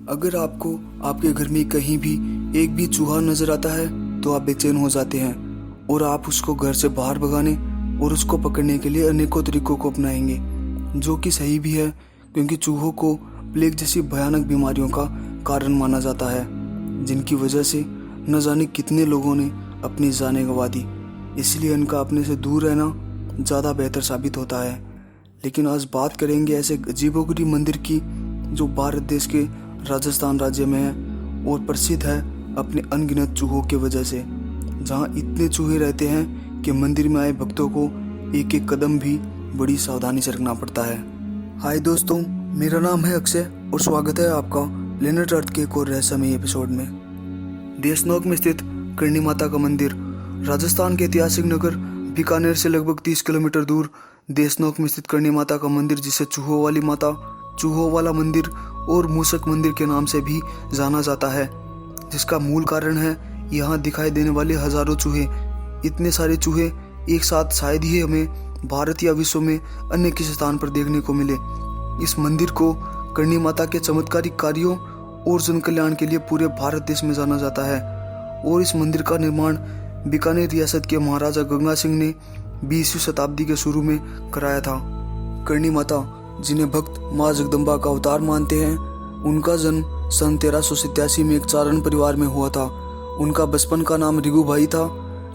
अगर आपको आपके घर में कहीं भी एक भी चूहा नजर आता है तो आप बेचैन हो जाते हैं और आप उसको घर से बाहर भगाने और उसको पकड़ने के लिए अनेकों तरीकों को अपनाएंगे, जो कि सही भी है क्योंकि चूहों को प्लेग जैसी भयानक बीमारियों का कारण माना जाता है, जिनकी वजह से न जाने कितने लोगों ने अपनी जानें गंवा दी। इसलिए इनका अपने से दूर रहना ज़्यादा बेहतर साबित होता है। लेकिन आज बात करेंगे ऐसे अजीबोगरीब मंदिर की जो भारत देश के राजस्थान राज्य में है और प्रसिद्ध है अपने अनगिनत चूहों की वजह से, जहां इतने चूहे रहते हैं कि मंदिर में आए भक्तों को एक एक कदम भी बड़ी सावधानी से रखना पड़ता है। हाय दोस्तों, मेरा नाम है अक्षय और स्वागत है आपका प्लेनेट अर्थ के एक और रहस्यमय एपिसोड में। देशनोक में स्थित करणी माता का मंदिर राजस्थान के ऐतिहासिक नगर बीकानेर से लगभग 30 किलोमीटर दूर देशनोक में स्थित करणी माता का मंदिर, जिसे चूहों वाली माता, चूहों वाला मंदिर और मूषक मंदिर के नाम से भी जाना जाता है, जिसका मूल कारण है यहाँ दिखाई देने वाले हजारों चूहे। इतने सारे चूहे एक साथ शायद ही हमें भारत या विश्व में अन्य किसी स्थान पर देखने को मिले। इस मंदिर को करणी माता के चमत्कारिक कार्यों और जन कल्याण के लिए पूरे भारत देश में जाना जाता है और इस मंदिर का निर्माण बीकानेर रियासत के महाराजा गंगा सिंह ने 20वीं शताब्दी के शुरू में कराया था। करणी माता, जिन्हें भक्त माँ जगदम्बा का अवतार मानते हैं, उनका जन्म सन 1387 में एक चारण परिवार में हुआ था। उनका बचपन का नाम रिगुभाई था।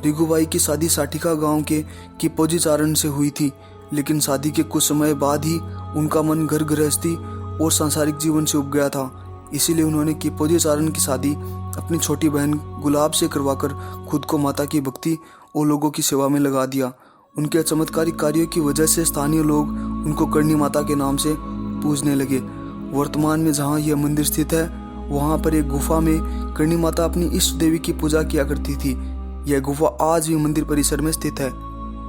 रिगुभाई की शादी साटिका गांव के किपोजी चारण से हुई थी, लेकिन शादी के कुछ समय बाद ही उनका मन घर गृहस्थी और सांसारिक जीवन से उब गया था। इसीलिए उन्होंने किपोजी चारण की शादी अपनी छोटी बहन गुलाब से करवाकर खुद को माता की भक्ति और लोगों की सेवा में लगा दिया। उनके चमत्कारिक कार्यों की वजह से स्थानीय लोग उनको करणी माता के नाम से पूजने लगे। वर्तमान में जहाँ यह मंदिर स्थित है, वहाँ पर एक गुफा में करणी माता अपनी इष्ट देवी की पूजा किया करती थी। यह गुफा आज भी मंदिर परिसर में स्थित है।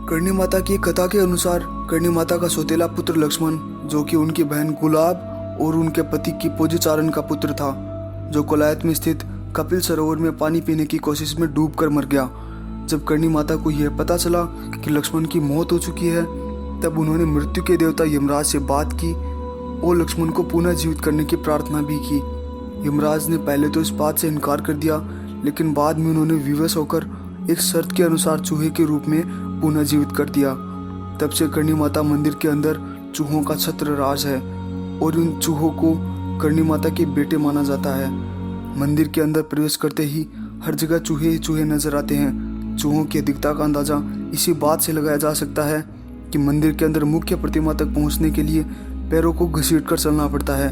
करणी माता की कथा के अनुसार करणी माता का सौतेला पुत्र लक्ष्मण, जो कि उनकी बहन गुलाब और उनके पति किपोजी चारण का पुत्र था, जो कोलायत में स्थित कपिल सरोवर में पानी पीने की कोशिश में डूबकर मर गया। जब करणी माता को यह पता चला कि लक्ष्मण की मौत हो चुकी है, तब उन्होंने मृत्यु के देवता यमराज से बात की और लक्ष्मण को पुनः जीवित करने की प्रार्थना भी की। यमराज ने पहले तो इस बात से इनकार कर दिया, लेकिन बाद में उन्होंने विवश होकर एक शर्त के अनुसार चूहे के रूप में पुनः जीवित कर दिया। तब से करणी माता मंदिर के अंदर चूहों का छत्र राज है और इन चूहों को करणी माता के बेटे माना जाता है। मंदिर के अंदर प्रवेश करते ही हर जगह चूहे ही चूहे नजर आते हैं। चूहों की अधिकता का अंदाजा इसी बात से लगाया जा सकता है कि मंदिर के अंदर मुख्य प्रतिमा तक पहुंचने के लिए पैरों को घसीटकर चलना पड़ता है।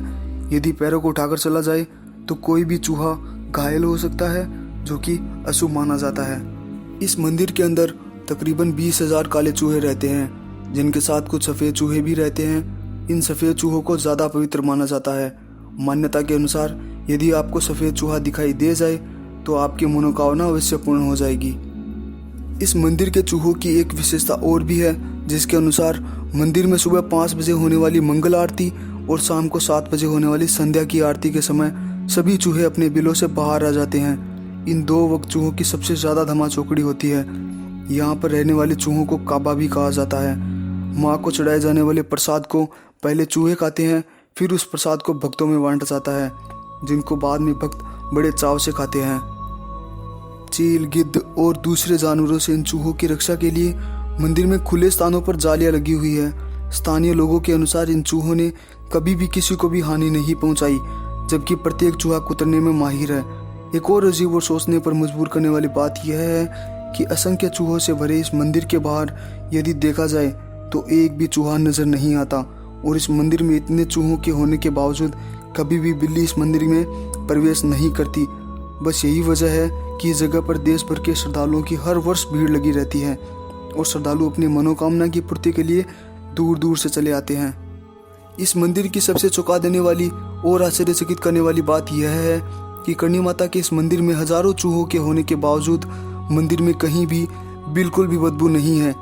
यदि पैरों को उठाकर चला जाए तो कोई भी चूहा घायल हो सकता है, जो कि अशुभ माना जाता है। इस मंदिर के अंदर तकरीबन 20,000 काले चूहे रहते हैं, जिनके साथ कुछ सफ़ेद चूहे भी रहते हैं। इन सफ़ेद चूहों को ज़्यादा पवित्र माना जाता है। मान्यता के अनुसार यदि आपको सफ़ेद चूहा दिखाई दे जाए तो आपकी मनोकामना अवश्य पूर्ण हो जाएगी। इस मंदिर के चूहों की एक विशेषता और भी है, जिसके अनुसार मंदिर में सुबह 5 बजे होने वाली मंगल आरती और शाम को 7 बजे होने वाली संध्या की आरती के समय सभी चूहे अपने बिलों से बाहर आ जाते हैं। इन दो वक्त चूहों की सबसे ज़्यादा धमाचौकड़ी होती है। यहाँ पर रहने वाले चूहों को काबा भी कहा जाता है। माँ को चढ़ाए जाने वाले प्रसाद को पहले चूहे खाते हैं, फिर उस प्रसाद को भक्तों में बांटा जाता है, जिनको बाद में भक्त बड़े चाव से खाते हैं। चील, गिद्ध और दूसरे जानवरों से इन चूहों की रक्षा के लिए मंदिर में खुले स्थानों पर जालियां लगी हुई है। स्थानीय लोगों के अनुसार इन चूहों ने कभी भी किसी को भी हानि नहीं पहुंचाई, जबकि प्रत्येक चूहा कुतरने में माहिर है। एक और अजीब और सोचने पर मजबूर करने वाली बात यह है कि असंख्य चूहों से भरे इस मंदिर के बाहर यदि देखा जाए तो एक भी चूहा नजर नहीं आता, और इस मंदिर में इतने चूहों के होने के बावजूद कभी भी बिल्ली इस मंदिर में प्रवेश नहीं करती। बस यही वजह है कि इस जगह पर देश भर के श्रद्धालुओं की हर वर्ष भीड़ लगी रहती है और श्रद्धालु अपनी मनोकामना की पूर्ति के लिए दूर दूर से चले आते हैं। इस मंदिर की सबसे चौंका देने वाली और आश्चर्यचकित करने वाली बात यह है कि करणी माता के इस मंदिर में हजारों चूहों के होने के बावजूद मंदिर में कहीं भी बिल्कुल भी बदबू नहीं है,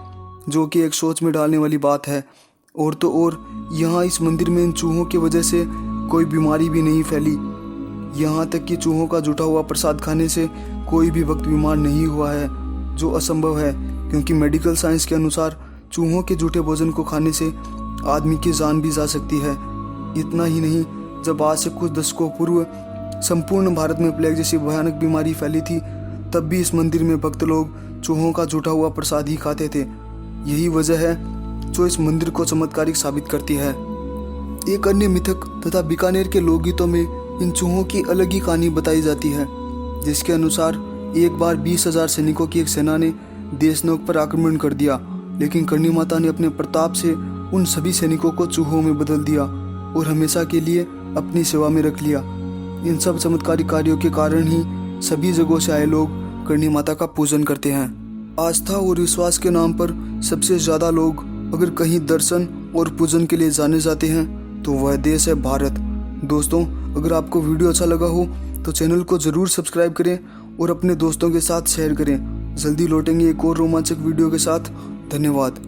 जो कि एक सोच में डालने वाली बात है। और तो और यहाँ इस मंदिर में इन चूहों की वजह से कोई बीमारी भी नहीं फैली। यहाँ तक कि चूहों का जुटा हुआ प्रसाद खाने से कोई भी वक्त बीमार नहीं हुआ है, जो असंभव है क्योंकि मेडिकल साइंस के अनुसार चूहों के जूठे भोजन को खाने से आदमी की जान भी जा सकती है। इतना ही नहीं, जब आज से कुछ दशकों पूर्व संपूर्ण भारत में प्लेग जैसी भयानक बीमारी फैली थी, तब भी इस मंदिर में भक्त लोग चूहों का जुटा हुआ प्रसाद ही खाते थे। यही वजह है जो इस मंदिर को चमत्कारिक साबित करती है। एक अन्य मिथक तथा बीकानेर के लोकगीतों में इन चूहों की अलग ही कहानी बताई जाती है, जिसके अनुसार एक बार 20,000 सैनिकों की एक सेना ने देशनोक पर आक्रमण कर दिया, लेकिन करणी माता ने अपने प्रताप से उन सभी सैनिकों को चूहों में बदल दिया और हमेशा के लिए अपनी सेवा में रख लिया। इन सब चमत्कारिक कार्यों के कारण ही सभी जगहों से आए लोग करणी माता का पूजन करते हैं। आस्था और विश्वास के नाम पर सबसे ज़्यादा लोग अगर कहीं दर्शन और पूजन के लिए जाने जाते हैं तो वह देश है भारत। दोस्तों, अगर आपको वीडियो अच्छा लगा हो तो चैनल को ज़रूर सब्सक्राइब करें और अपने दोस्तों के साथ शेयर करें। जल्दी लौटेंगे एक और रोमांचक वीडियो के साथ। धन्यवाद।